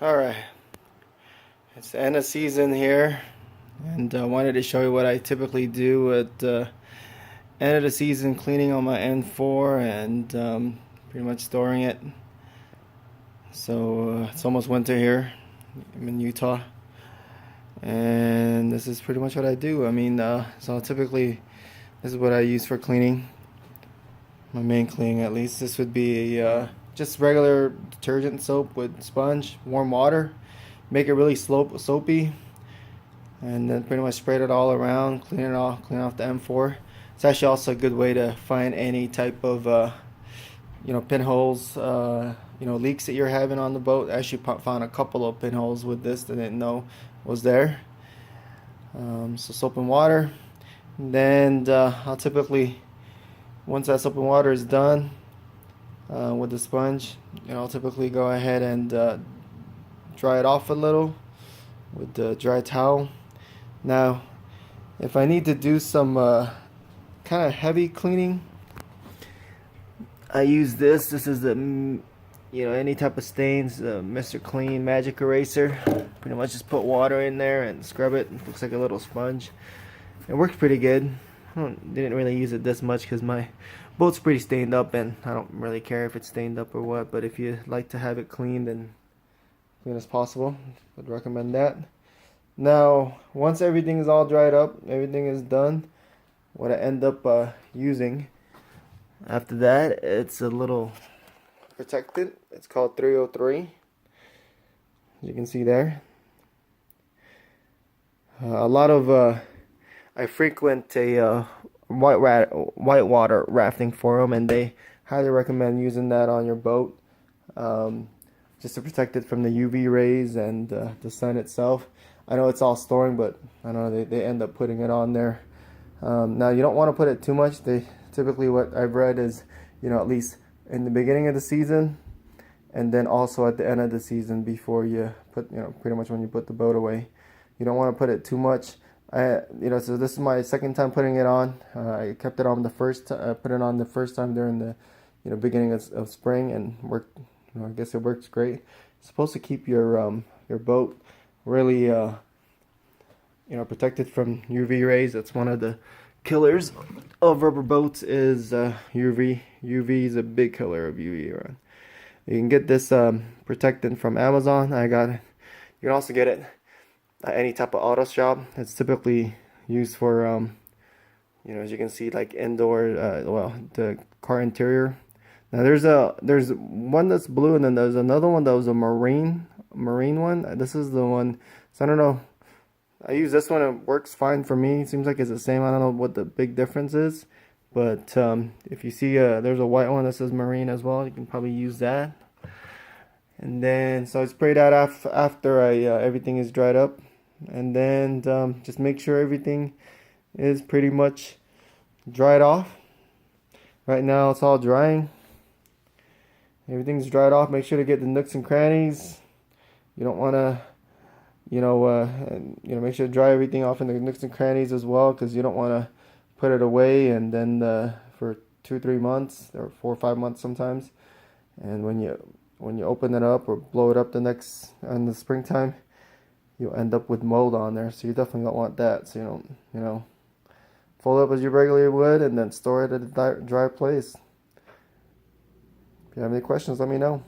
Alright, it's the end of season here, and I wanted to show you what I typically do at end of the season, cleaning on my N4 and pretty much storing it. So it's almost winter here. I'm in Utah, and this is pretty much what I do. So typically this is what I use for cleaning, my main cleaning at least. This would be just regular detergent soap with sponge, warm water. Make it really soapy, and then pretty much spread it all around, clean off the M4. It's actually also a good way to find any type of pinholes, leaks that you're having on the boat. I actually found a couple of pinholes with this that I didn't know was there. So soap and water. And then I'll typically, once that soap and water is done with the sponge, I'll typically go ahead and dry it off a little with the dry towel. Now, if I need to do some kind of heavy cleaning, I use this. This is the any type of stains, Mr. Clean Magic Eraser. Pretty much just put water in there and scrub it. It looks like a little sponge. It works pretty good. Didn't really use it this much because my boat's pretty stained up, and I don't really care if it's stained up or what. But if you like to have it cleaned and clean as possible, I'd recommend that. Now, once everything is all dried up, everything is done, what I end up using after that, it's a little protectant. It's called 303, as you can see there. I frequent a whitewater rafting forum, and they highly recommend using that on your boat, just to protect it from the UV rays and the sun itself. I know it's all storing, but I don't know, they end up putting it on there. Now, you don't want to put it too much. Typically what I've read is, at least in the beginning of the season, and then also at the end of the season before you put, pretty much when you put the boat away. You don't want to put it too much. So this is my second time putting it on. I kept it on put it on the first time during the, beginning of spring, and worked. I guess it works great. It's supposed to keep your boat really protected from UV rays. That's one of the killers of rubber boats is UV. UV is a big killer of UV around. You can get this protectant from Amazon. I got it. You can also get it at any type of auto shop. It's typically used for as you can see, like indoor, the car interior. Now there's one that's blue, and then there's another one that was a marine one. This is the one. So I don't know. I use this one. It works fine for me. It seems like it's the same. I don't know what the big difference is, but if you see there's a white one that says marine as well. You can probably use that. And then so I spray that after everything is dried up, and then just make sure everything is pretty much dried off. Right now it's all drying. Everything's dried off. Make sure to get the nooks and crannies. You don't want to, make sure to dry everything off in the nooks and crannies as well, because you don't want to put it away and then for 2-3 months or 4 or 5 months sometimes. And when you open it up or blow it up in the springtime, you'll end up with mold on there. So you definitely don't want that. So you don't, fold up as you regularly would, and then store it at a dry place. If you have any questions, let me know.